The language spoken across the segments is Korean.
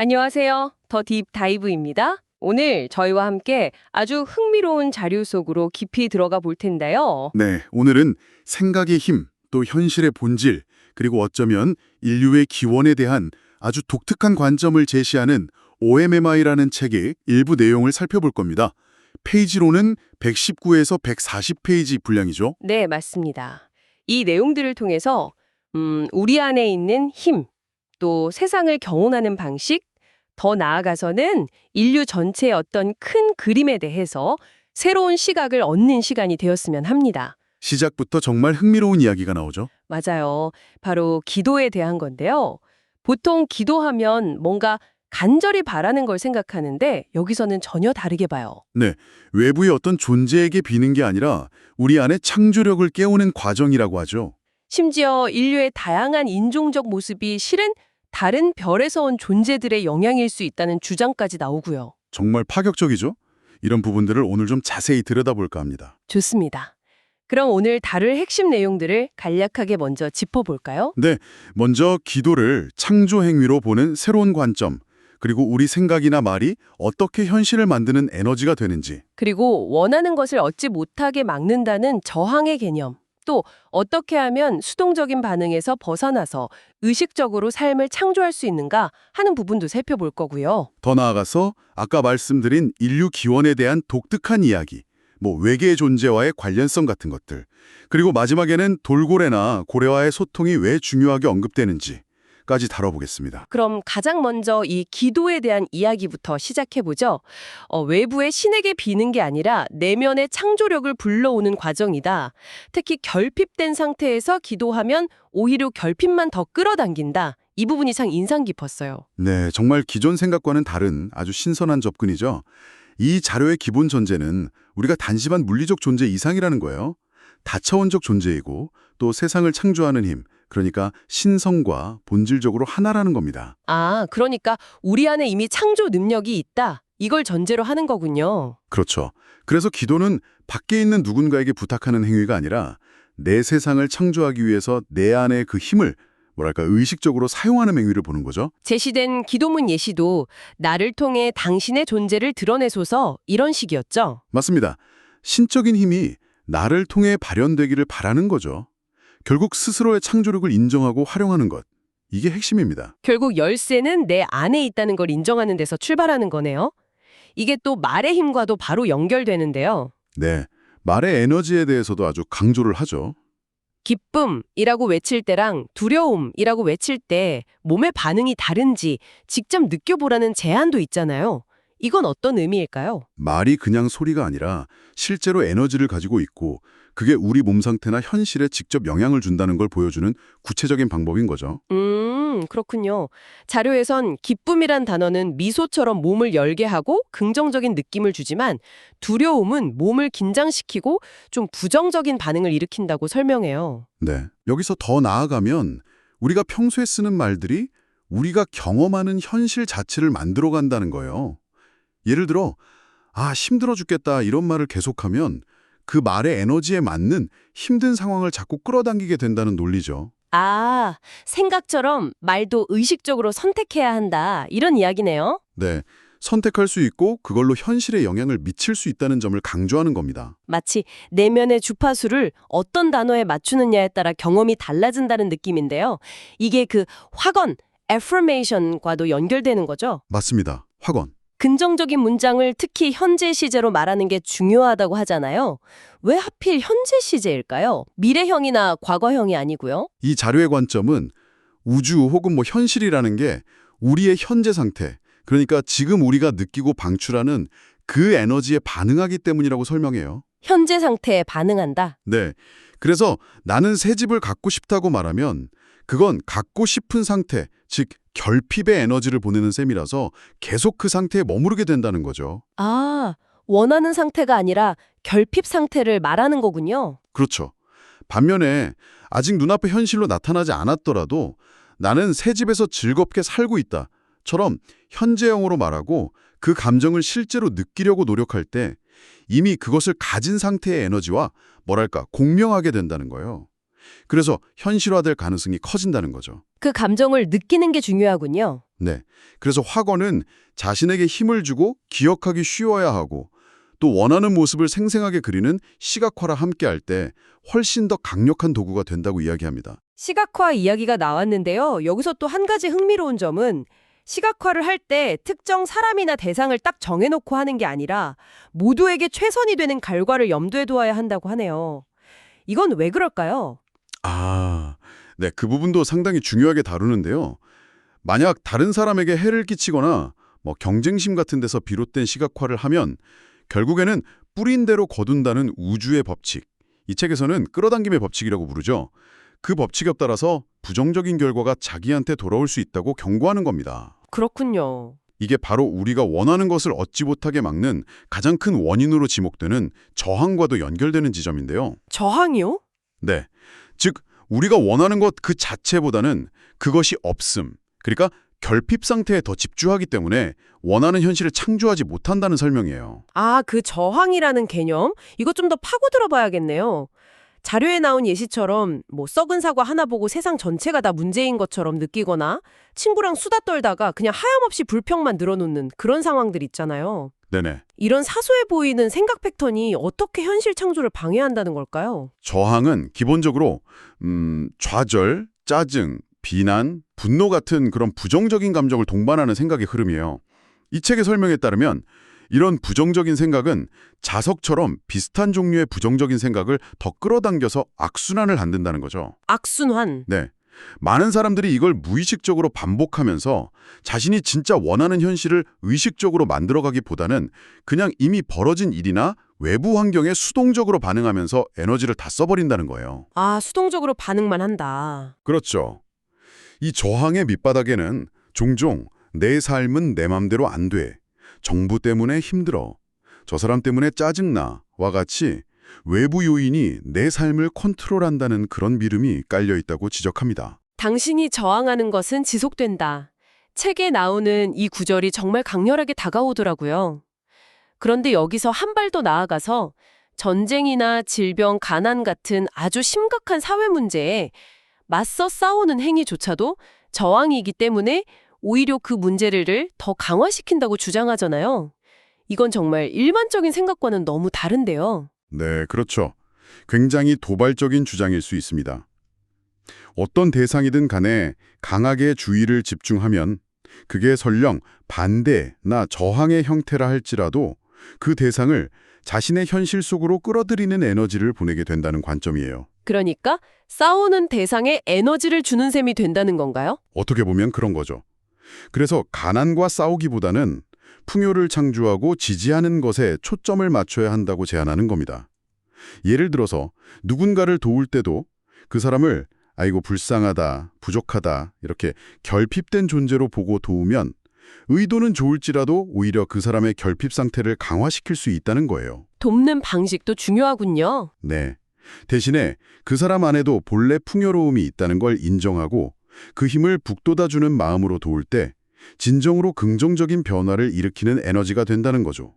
안녕하세요. 더 딥다이브입니다. 오늘 저희와 함께 아주 흥미로운 자료 속으로 깊이 들어가 볼 텐데요. 네, 오늘은 생각의 힘, 또 현실의 본질, 그리고 어쩌면 인류의 기원에 대한 아주 독특한 관점을 제시하는 OMMI라는 책의 일부 내용을 살펴볼 겁니다. 페이지로는 119에서 140페이지 분량이죠. 네, 맞습니다. 이 내용들을 통해서 우리 안에 있는 힘, 또 세상을 경험하는 방식, 더 나아가서는 인류 전체의 어떤 큰 그림에 대해서 새로운 시각을 얻는 시간이 되었으면 합니다. 시작부터 정말 흥미로운 이야기가 나오죠. 맞아요. 바로 기도에 대한 건데요. 보통 기도하면 뭔가 간절히 바라는 걸 생각하는데 여기서는 전혀 다르게 봐요. 네, 외부의 어떤 존재에게 비는 게 아니라 우리 안에 창조력을 깨우는 과정이라고 하죠. 심지어 인류의 다양한 인종적 모습이 실은 다른 별에서 온 존재들의 영향일 수 있다는 주장까지 나오고요. 정말 파격적이죠? 이런 부분들을 오늘 좀 자세히 들여다볼까 합니다. 좋습니다. 그럼 오늘 다룰 핵심 내용들을 간략하게 먼저 짚어볼까요? 네, 먼저 기도를 창조 행위로 보는 새로운 관점, 그리고 우리 생각이나 말이 어떻게 현실을 만드는 에너지가 되는지. 그리고 원하는 것을 얻지 못하게 막는다는 저항의 개념. 또 어떻게 하면 수동적인 반응에서 벗어나서 의식적으로 삶을 창조할 수 있는가 하는 부분도 살펴볼 거고요. 더 나아가서 아까 말씀드린 인류 기원에 대한 독특한 이야기, 외계의 존재와의 관련성 같은 것들, 그리고 마지막에는 돌고래나 고래와의 소통이 왜 중요하게 언급되는지까지 다뤄보겠습니다. 그럼 가장 먼저 이 기도에 대한 이야기부터 시작해보죠. 외부의 신에게 비는 게 아니라 내면의 창조력을 불러오는 과정이다. 특히 결핍된 상태에서 기도하면 오히려 결핍만 더 끌어당긴다. 이 부분이 참 인상 깊었어요. 네, 정말 기존 생각과는 다른 아주 신선한 접근이죠. 이 자료의 기본 전제는 우리가 단심한 물리적 존재 이상이라는 거예요. 다차원적 존재이고 또 세상을 창조하는 힘, 그러니까 신성과 본질적으로 하나라는 겁니다. 아, 그러니까 우리 안에 이미 창조 능력이 있다. 이걸 전제로 하는 거군요. 그렇죠. 그래서 기도는 밖에 있는 누군가에게 부탁하는 행위가 아니라 내 세상을 창조하기 위해서 내 안의 그 힘을 의식적으로 사용하는 행위를 보는 거죠. 제시된 기도문 예시도 나를 통해 당신의 존재를 드러내소서 이런 식이었죠. 맞습니다. 신적인 힘이 나를 통해 발현되기를 바라는 거죠. 결국 스스로의 창조력을 인정하고 활용하는 것. 이게 핵심입니다. 결국 열쇠는 내 안에 있다는 걸 인정하는 데서 출발하는 거네요. 이게 또 말의 힘과도 바로 연결되는데요. 네, 말의 에너지에 대해서도 아주 강조를 하죠. 기쁨이라고 외칠 때랑 두려움이라고 외칠 때 몸의 반응이 다른지 직접 느껴보라는 제안도 있잖아요. 이건 어떤 의미일까요? 말이 그냥 소리가 아니라 실제로 에너지를 가지고 있고 그게 우리 몸 상태나 현실에 직접 영향을 준다는 걸 보여주는 구체적인 방법인 거죠. 그렇군요. 자료에선 기쁨이란 단어는 미소처럼 몸을 열게 하고 긍정적인 느낌을 주지만 두려움은 몸을 긴장시키고 좀 부정적인 반응을 일으킨다고 설명해요. 네, 여기서 더 나아가면 우리가 평소에 쓰는 말들이 우리가 경험하는 현실 자체를 만들어 간다는 거예요. 예를 들어 힘들어 죽겠다 이런 말을 계속하면 그 말의 에너지에 맞는 힘든 상황을 자꾸 끌어당기게 된다는 논리죠. 아, 생각처럼 말도 의식적으로 선택해야 한다. 이런 이야기네요. 네, 선택할 수 있고 그걸로 현실에 영향을 미칠 수 있다는 점을 강조하는 겁니다. 마치 내면의 주파수를 어떤 단어에 맞추느냐에 따라 경험이 달라진다는 느낌인데요. 이게 그 확언, affirmation과도 연결되는 거죠. 맞습니다. 확언. 긍정적인 문장을 특히 현재 시제로 말하는 게 중요하다고 하잖아요. 왜 하필 현재 시제일까요? 미래형이나 과거형이 아니고요. 이 자료의 관점은 우주 혹은 현실이라는 게 우리의 현재 상태, 그러니까 지금 우리가 느끼고 방출하는 그 에너지에 반응하기 때문이라고 설명해요. 현재 상태에 반응한다. 네, 그래서 나는 새 집을 갖고 싶다고 말하면 그건 갖고 싶은 상태, 즉 결핍의 에너지를 보내는 셈이라서 계속 그 상태에 머무르게 된다는 거죠. 아, 원하는 상태가 아니라 결핍 상태를 말하는 거군요. 그렇죠. 반면에 아직 눈앞에 현실로 나타나지 않았더라도 나는 새 집에서 즐겁게 살고 있다처럼 현재형으로 말하고 그 감정을 실제로 느끼려고 노력할 때 이미 그것을 가진 상태의 에너지와 공명하게 된다는 거예요. 그래서 현실화될 가능성이 커진다는 거죠. 그 감정을 느끼는 게 중요하군요. 네. 그래서 확언은 자신에게 힘을 주고 기억하기 쉬워야 하고 또 원하는 모습을 생생하게 그리는 시각화랑 함께할 때 훨씬 더 강력한 도구가 된다고 이야기합니다. 시각화 이야기가 나왔는데요. 여기서 또 한 가지 흥미로운 점은 시각화를 할 때 특정 사람이나 대상을 딱 정해놓고 하는 게 아니라 모두에게 최선이 되는 결과를 염두에 두어야 한다고 하네요. 이건 왜 그럴까요? 네. 그 부분도 상당히 중요하게 다루는데요. 만약 다른 사람에게 해를 끼치거나 경쟁심 같은 데서 비롯된 시각화를 하면 결국에는 뿌린 대로 거둔다는 우주의 법칙, 이 책에서는 끌어당김의 법칙이라고 부르죠. 그 법칙에 따라서 부정적인 결과가 자기한테 돌아올 수 있다고 경고하는 겁니다. 그렇군요. 이게 바로 우리가 원하는 것을 얻지 못하게 막는 가장 큰 원인으로 지목되는 저항과도 연결되는 지점인데요. 저항이요? 네. 즉, 우리가 원하는 것 그 자체보다는 그것이 없음, 그러니까 결핍 상태에 더 집중하기 때문에 원하는 현실을 창조하지 못한다는 설명이에요. 아, 그 저항이라는 개념? 이거 좀 더 파고 들어봐야겠네요. 자료에 나온 예시처럼 썩은 사과 하나 보고 세상 전체가 다 문제인 것처럼 느끼거나 친구랑 수다 떨다가 그냥 하염없이 불평만 늘어놓는 그런 상황들 있잖아요. 네네. 이런 사소해 보이는 생각 패턴이 어떻게 현실 창조를 방해한다는 걸까요? 저항은 기본적으로 좌절, 짜증, 비난, 분노 같은 그런 부정적인 감정을 동반하는 생각의 흐름이에요. 이 책의 설명에 따르면 이런 부정적인 생각은 자석처럼 비슷한 종류의 부정적인 생각을 더 끌어당겨서 악순환을 만든다는 거죠. 악순환. 네. 많은 사람들이 이걸 무의식적으로 반복하면서 자신이 진짜 원하는 현실을 의식적으로 만들어가기보다는 그냥 이미 벌어진 일이나 외부 환경에 수동적으로 반응하면서 에너지를 다 써버린다는 거예요. 아, 수동적으로 반응만 한다. 그렇죠. 이 저항의 밑바닥에는 종종 내 삶은 내 맘대로 안 돼, 정부 때문에 힘들어, 저 사람 때문에 짜증나 와 같이 외부 요인이 내 삶을 컨트롤한다는 그런 믿음이 깔려 있다고 지적합니다. 당신이 저항하는 것은 지속된다. 책에 나오는 이 구절이 정말 강렬하게 다가오더라고요. 그런데 여기서 한 발 더 나아가서 전쟁이나 질병, 가난 같은 아주 심각한 사회 문제에 맞서 싸우는 행위조차도 저항이기 때문에 오히려 그 문제를 더 강화시킨다고 주장하잖아요. 이건 정말 일반적인 생각과는 너무 다른데요. 네, 그렇죠. 굉장히 도발적인 주장일 수 있습니다. 어떤 대상이든 간에 강하게 주의를 집중하면 그게 설령 반대나 저항의 형태라 할지라도 그 대상을 자신의 현실 속으로 끌어들이는 에너지를 보내게 된다는 관점이에요. 그러니까 싸우는 대상에 에너지를 주는 셈이 된다는 건가요? 어떻게 보면 그런 거죠. 그래서 가난과 싸우기보다는 풍요를 창조하고 지지하는 것에 초점을 맞춰야 한다고 제안하는 겁니다. 예를 들어서 누군가를 도울 때도 그 사람을 아이고 불쌍하다, 부족하다 이렇게 결핍된 존재로 보고 도우면 의도는 좋을지라도 오히려 그 사람의 결핍 상태를 강화시킬 수 있다는 거예요. 돕는 방식도 중요하군요. 네. 대신에 그 사람 안에도 본래 풍요로움이 있다는 걸 인정하고 그 힘을 북돋아주는 마음으로 도울 때 진정으로 긍정적인 변화를 일으키는 에너지가 된다는 거죠.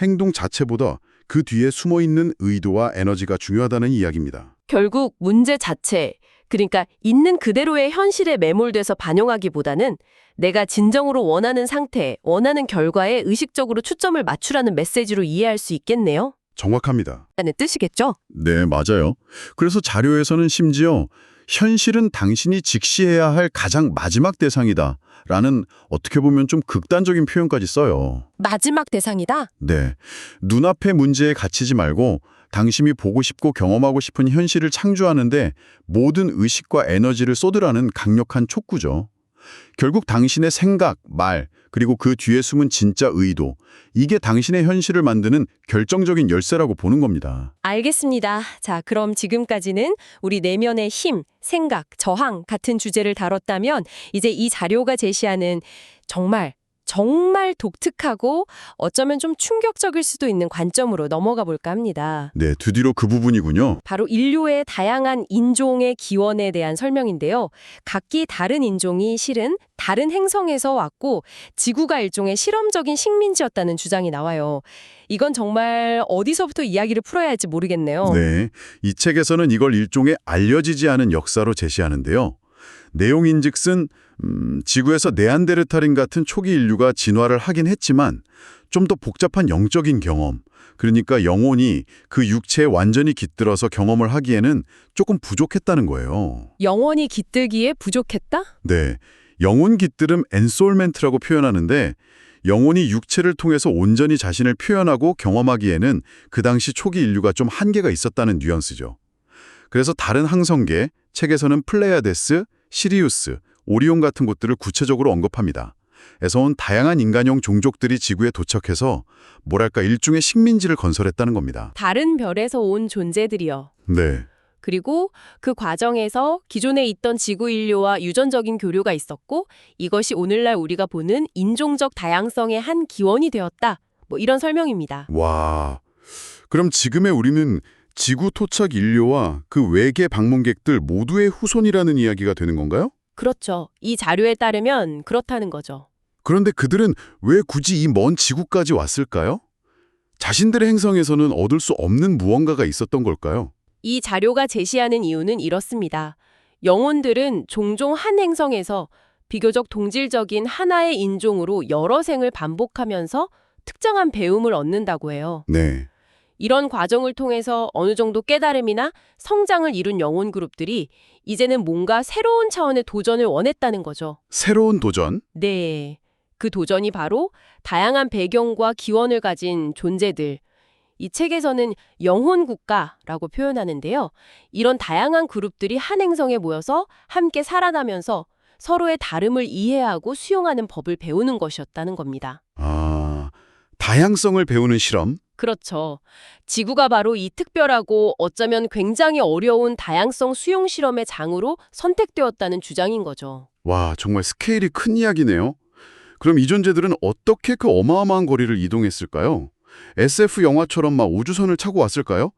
행동 자체보다 그 뒤에 숨어있는 의도와 에너지가 중요하다는 이야기입니다. 결국 문제 자체, 그러니까 있는 그대로의 현실에 매몰돼서 반영하기보다는 내가 진정으로 원하는 상태, 원하는 결과에 의식적으로 초점을 맞추라는 메시지로 이해할 수 있겠네요. 정확합니다. 라는 뜻이겠죠? 네, 맞아요. 그래서 자료에서는 심지어 현실은 당신이 직시해야 할 가장 마지막 대상이다 라는 어떻게 보면 좀 극단적인 표현까지 써요. 마지막 대상이다? 네, 눈앞의 문제에 갇히지 말고 당신이 보고 싶고 경험하고 싶은 현실을 창조하는데 모든 의식과 에너지를 쏟으라는 강력한 촉구죠. 결국 당신의 생각, 말, 그리고 그 뒤에 숨은 진짜 의도, 이게 당신의 현실을 만드는 결정적인 열쇠라고 보는 겁니다. 알겠습니다. 자, 그럼 지금까지는 우리 내면의 힘, 생각, 저항 같은 주제를 다뤘다면 이제 이 자료가 제시하는 정말 정말 독특하고 어쩌면 좀 충격적일 수도 있는 관점으로 넘어가 볼까 합니다. 네, 드디어 그 부분이군요. 바로 인류의 다양한 인종의 기원에 대한 설명인데요. 각기 다른 인종이 실은 다른 행성에서 왔고 지구가 일종의 실험적인 식민지였다는 주장이 나와요. 이건 정말 어디서부터 이야기를 풀어야 할지 모르겠네요. 네, 이 책에서는 이걸 일종의 알려지지 않은 역사로 제시하는데요. 내용인즉슨 지구에서 네안데르탈인 같은 초기 인류가 진화를 하긴 했지만 좀 더 복잡한 영적인 경험, 그러니까 영혼이 그 육체에 완전히 깃들어서 경험을 하기에는 조금 부족했다는 거예요. 영원히 깃들기에 부족했다? 네, 영혼 깃들음 엔솔멘트라고 표현하는데 영혼이 육체를 통해서 온전히 자신을 표현하고 경험하기에는 그 당시 초기 인류가 좀 한계가 있었다는 뉘앙스죠. 그래서 다른 항성계, 책에서는 플레이아데스, 시리우스, 오리온 같은 곳들을 구체적으로 언급합니다. 에서 온 다양한 인간형 종족들이 지구에 도착해서 뭐랄까 일종의 식민지를 건설했다는 겁니다. 다른 별에서 온 존재들이요. 네, 그리고 그 과정에서 기존에 있던 지구 인류와 유전적인 교류가 있었고 이것이 오늘날 우리가 보는 인종적 다양성의 한 기원이 되었다. 뭐 이런 설명입니다. 와, 그럼 지금의 우리는 지구 토착 인류와 그 외계 방문객들 모두의 후손이라는 이야기가 되는 건가요? 그렇죠. 이 자료에 따르면 그렇다는 거죠. 그런데 그들은 왜 굳이 이 먼 지구까지 왔을까요? 자신들의 행성에서는 얻을 수 없는 무언가가 있었던 걸까요? 이 자료가 제시하는 이유는 이렇습니다. 영혼들은 종종 한 행성에서 비교적 동질적인 하나의 인종으로 여러 생을 반복하면서 특정한 배움을 얻는다고 해요. 네, 이런 과정을 통해서 어느 정도 깨달음이나 성장을 이룬 영혼 그룹들이 이제는 뭔가 새로운 차원의 도전을 원했다는 거죠. 새로운 도전? 네. 그 도전이 바로 다양한 배경과 기원을 가진 존재들. 이 책에서는 영혼 국가라고 표현하는데요. 이런 다양한 그룹들이 한 행성에 모여서 함께 살아가면서 서로의 다름을 이해하고 수용하는 법을 배우는 것이었다는 겁니다. 아, 다양성을 배우는 실험? 그렇죠. 지구가 바로 이 특별하고 어쩌면 굉장히 어려운 다양성 수용 실험의 장으로 선택되었다는 주장인 거죠. 와, 정말 스케일이 큰 이야기네요. 그럼 이 존재들은 어떻게 그 어마어마한 거리를 이동했을까요? SF 영화처럼 막 우주선을 타고 왔을까요?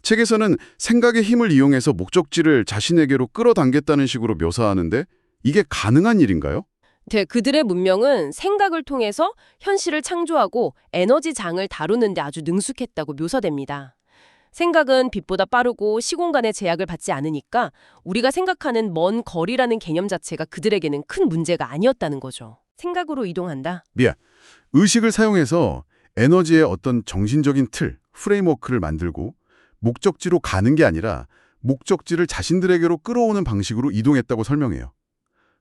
책에서는 생각의 힘을 이용해서 목적지를 자신에게로 끌어당겼다는 식으로 묘사하는데 이게 가능한 일인가요? 네, 그들의 문명은 생각을 통해서 현실을 창조하고 에너지 장을 다루는 데 아주 능숙했다고 묘사됩니다. 생각은 빛보다 빠르고 시공간의 제약을 받지 않으니까 우리가 생각하는 먼 거리라는 개념 자체가 그들에게는 큰 문제가 아니었다는 거죠. 생각으로 이동한다. 의식을 사용해서 에너지의 어떤 정신적인 틀, 프레임워크를 만들고 목적지로 가는 게 아니라 목적지를 자신들에게로 끌어오는 방식으로 이동했다고 설명해요.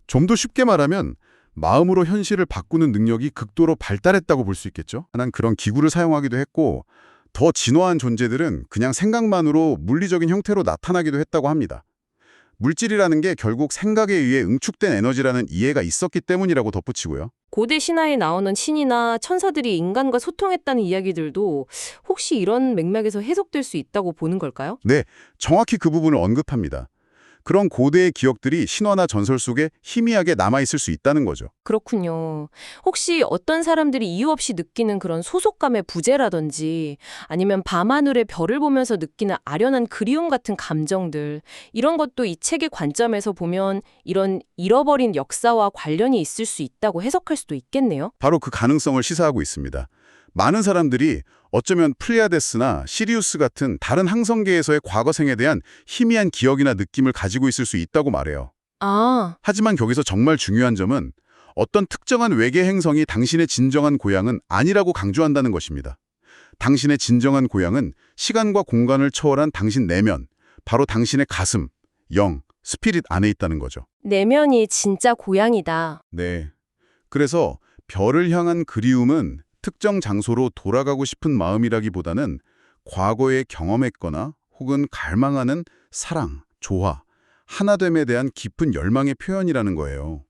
좀 더 쉽게 말하면 마음으로 현실을 바꾸는 능력이 극도로 발달했다고 볼 수 있겠죠. 난 그런 기구를 사용하기도 했고 더 진화한 존재들은 그냥 생각만으로 물리적인 형태로 나타나기도 했다고 합니다. 물질이라는 게 결국 생각에 의해 응축된 에너지라는 이해가 있었기 때문이라고 덧붙이고요. 고대 신화에 나오는 신이나 천사들이 인간과 소통했다는 이야기들도 혹시 이런 맥락에서 해석될 수 있다고 보는 걸까요? 네, 정확히 그 부분을 언급합니다. 그런 고대의 기억들이 신화나 전설 속에 희미하게 남아있을 수 있다는 거죠. 그렇군요. 혹시 어떤 사람들이 이유 없이 느끼는 그런 소속감의 부재라든지 아니면 밤하늘의 별을 보면서 느끼는 아련한 그리움 같은 감정들 이런 것도 이 책의 관점에서 보면 이런 잃어버린 역사와 관련이 있을 수 있다고 해석할 수도 있겠네요. 바로 그 가능성을 시사하고 있습니다. 많은 사람들이 어쩌면 플레이아데스나 시리우스 같은 다른 항성계에서의 과거생에 대한 희미한 기억이나 느낌을 가지고 있을 수 있다고 말해요. 아, 하지만 거기서 정말 중요한 점은 어떤 특정한 외계 행성이 당신의 진정한 고향은 아니라고 강조한다는 것입니다. 당신의 진정한 고향은 시간과 공간을 초월한 당신 내면, 바로 당신의 가슴, 영, 스피릿 안에 있다는 거죠. 내면이 진짜 고향이다. 네. 그래서 별을 향한 그리움은 특정 장소로 돌아가고 싶은 마음이라기보다는 과거에 경험했거나 혹은 갈망하는 사랑, 조화, 하나됨에 대한 깊은 열망의 표현이라는 거예요.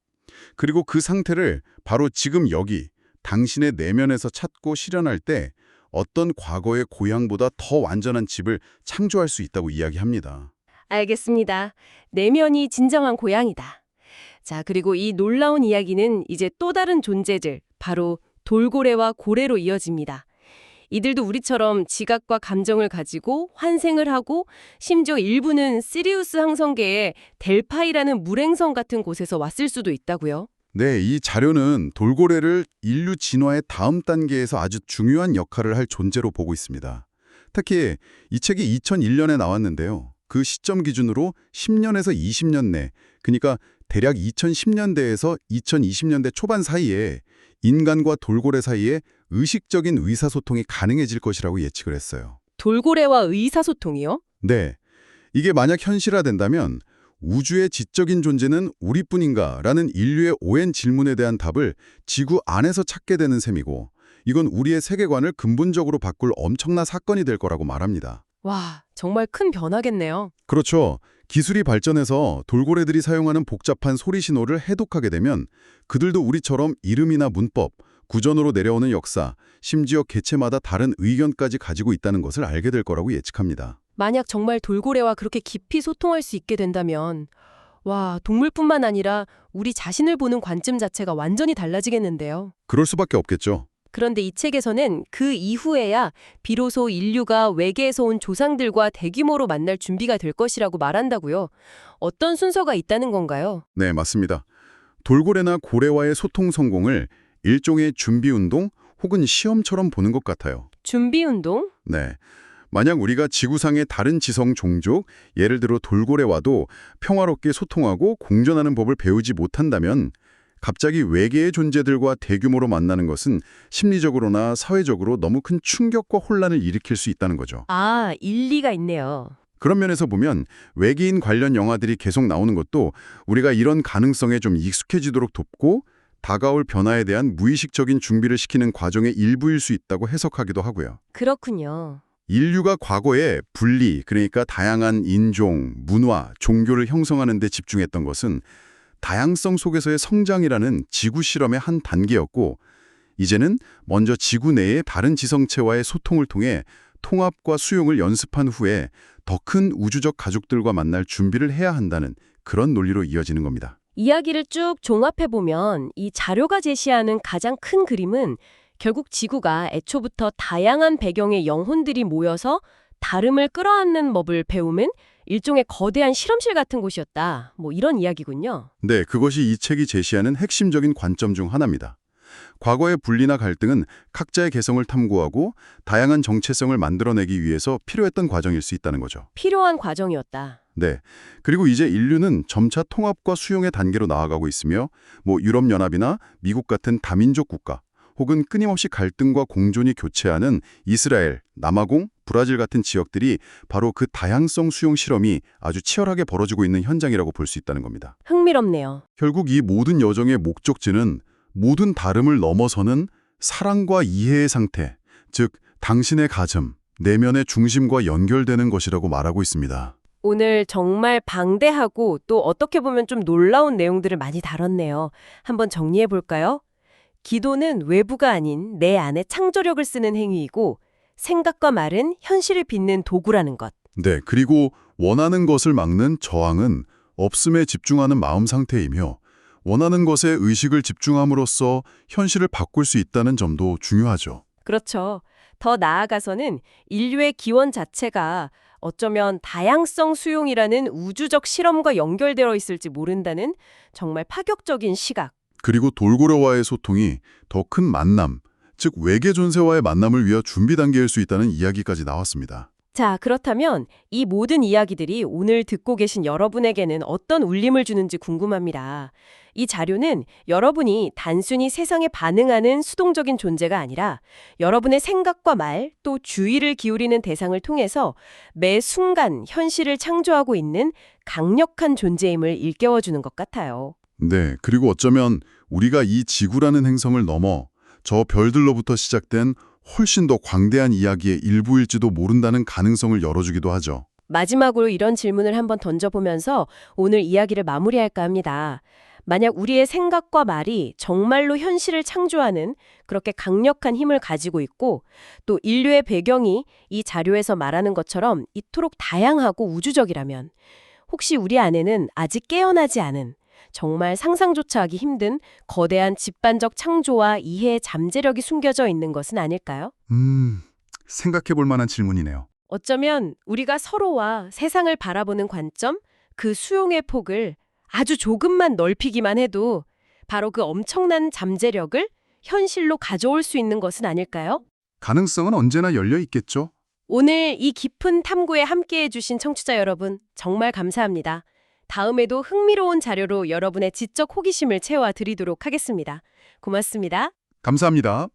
그리고 그 상태를 바로 지금 여기 당신의 내면에서 찾고 실현할 때 어떤 과거의 고향보다 더 완전한 집을 창조할 수 있다고 이야기합니다. 알겠습니다. 내면이 진정한 고향이다. 자, 그리고 이 놀라운 이야기는 이제 또 다른 존재들, 바로 돌고래와 고래로 이어집니다. 이들도 우리처럼 지각과 감정을 가지고 환생을 하고 심지어 일부는 시리우스 항성계의 델파이라는 물행성 같은 곳에서 왔을 수도 있다고요. 네, 이 자료는 돌고래를 인류 진화의 다음 단계에서 아주 중요한 역할을 할 존재로 보고 있습니다. 특히 이 책이 2001년에 나왔는데요. 그 시점 기준으로 10년에서 20년 내, 그러니까 대략 2010년대에서 2020년대 초반 사이에 인간과 돌고래 사이에 의식적인 의사소통이 가능해질 것이라고 예측을 했어요. 돌고래와 의사소통이요? 네, 이게 만약 현실화된다면 우주의 지적인 존재는 우리뿐인가? 라는 인류의 오랜 질문에 대한 답을 지구 안에서 찾게 되는 셈이고, 이건 우리의 세계관을 근본적으로 바꿀 엄청난 사건이 될 거라고 말합니다. 와, 정말 큰 변화겠네요. 그렇죠. 기술이 발전해서 돌고래들이 사용하는 복잡한 소리 신호를 해독하게 되면 그들도 우리처럼 이름이나 문법, 구전으로 내려오는 역사, 심지어 개체마다 다른 의견까지 가지고 있다는 것을 알게 될 거라고 예측합니다. 만약 정말 돌고래와 그렇게 깊이 소통할 수 있게 된다면 와, 동물뿐만 아니라 우리 자신을 보는 관점 자체가 완전히 달라지겠는데요. 그럴 수밖에 없겠죠. 그런데 이 책에서는 그 이후에야 비로소 인류가 외계에서 온 조상들과 대규모로 만날 준비가 될 것이라고 말한다고요. 어떤 순서가 있다는 건가요? 네, 맞습니다. 돌고래나 고래와의 소통 성공을 일종의 준비운동 혹은 시험처럼 보는 것 같아요. 준비운동? 네. 만약 우리가 지구상의 다른 지성 종족, 예를 들어 돌고래와도 평화롭게 소통하고 공존하는 법을 배우지 못한다면 갑자기 외계의 존재들과 대규모로 만나는 것은 심리적으로나 사회적으로 너무 큰 충격과 혼란을 일으킬 수 있다는 거죠. 아, 일리가 있네요. 그런 면에서 보면 외계인 관련 영화들이 계속 나오는 것도 우리가 이런 가능성에 좀 익숙해지도록 돕고 다가올 변화에 대한 무의식적인 준비를 시키는 과정의 일부일 수 있다고 해석하기도 하고요. 그렇군요. 인류가 과거에 분리, 그러니까 다양한 인종, 문화, 종교를 형성하는 데 집중했던 것은 다양성 속에서의 성장이라는 지구 실험의 한 단계였고, 이제는 먼저 지구 내의 다른 지성체와의 소통을 통해 통합과 수용을 연습한 후에 더 큰 우주적 가족들과 만날 준비를 해야 한다는 그런 논리로 이어지는 겁니다. 이야기를 쭉 종합해보면 이 자료가 제시하는 가장 큰 그림은 결국 지구가 애초부터 다양한 배경의 영혼들이 모여서 다름을 끌어안는 법을 배우면 일종의 거대한 실험실 같은 곳이었다. 뭐 이런 이야기군요. 네, 그것이 이 책이 제시하는 핵심적인 관점 중 하나입니다. 과거의 분리나 갈등은 각자의 개성을 탐구하고 다양한 정체성을 만들어내기 위해서 필요했던 과정일 수 있다는 거죠. 필요한 과정이었다. 네. 그리고 이제 인류는 점차 통합과 수용의 단계로 나아가고 있으며 유럽연합이나 미국 같은 다민족 국가 혹은 끊임없이 갈등과 공존이 교체하는 이스라엘, 남아공, 브라질 같은 지역들이 바로 그 다양성 수용 실험이 아주 치열하게 벌어지고 있는 현장이라고 볼 수 있다는 겁니다. 흥미롭네요. 결국 이 모든 여정의 목적지는 모든 다름을 넘어서는 사랑과 이해의 상태, 즉 당신의 가슴, 내면의 중심과 연결되는 것이라고 말하고 있습니다. 오늘 정말 방대하고 또 어떻게 보면 좀 놀라운 내용들을 많이 다뤘네요. 한번 정리해 볼까요? 기도는 외부가 아닌 내 안에 창조력을 쓰는 행위이고 생각과 말은 현실을 빚는 도구라는 것. 네, 그리고 원하는 것을 막는 저항은 없음에 집중하는 마음 상태이며 원하는 것에 의식을 집중함으로써 현실을 바꿀 수 있다는 점도 중요하죠. 그렇죠. 더 나아가서는 인류의 기원 자체가 어쩌면 다양성 수용이라는 우주적 실험과 연결되어 있을지 모른다는 정말 파격적인 시각. 그리고 돌고래와의 소통이 더 큰 만남, 즉 외계 존재와의 만남을 위한 준비 단계일 수 있다는 이야기까지 나왔습니다. 자, 그렇다면 이 모든 이야기들이 오늘 듣고 계신 여러분에게는 어떤 울림을 주는지 궁금합니다. 이 자료는 여러분이 단순히 세상에 반응하는 수동적인 존재가 아니라 여러분의 생각과 말, 또 주의를 기울이는 대상을 통해서 매 순간 현실을 창조하고 있는 강력한 존재임을 일깨워주는 것 같아요. 네, 그리고 어쩌면 우리가 이 지구라는 행성을 넘어 저 별들로부터 시작된 훨씬 더 광대한 이야기의 일부일지도 모른다는 가능성을 열어주기도 하죠. 마지막으로 이런 질문을 한번 던져보면서 오늘 이야기를 마무리할까 합니다. 만약 우리의 생각과 말이 정말로 현실을 창조하는 그렇게 강력한 힘을 가지고 있고 또 인류의 배경이 이 자료에서 말하는 것처럼 이토록 다양하고 우주적이라면 혹시 우리 안에는 아직 깨어나지 않은 정말 상상조차 하기 힘든 거대한 집단적 창조와 이해의 잠재력이 숨겨져 있는 것은 아닐까요? 생각해 볼 만한 질문이네요. 어쩌면 우리가 서로와 세상을 바라보는 관점, 그 수용의 폭을 아주 조금만 넓히기만 해도 바로 그 엄청난 잠재력을 현실로 가져올 수 있는 것은 아닐까요? 가능성은 언제나 열려 있겠죠? 오늘 이 깊은 탐구에 함께해 주신 청취자 여러분, 정말 감사합니다. 다음에도 흥미로운 자료로 여러분의 지적 호기심을 채워드리도록 하겠습니다. 고맙습니다. 감사합니다.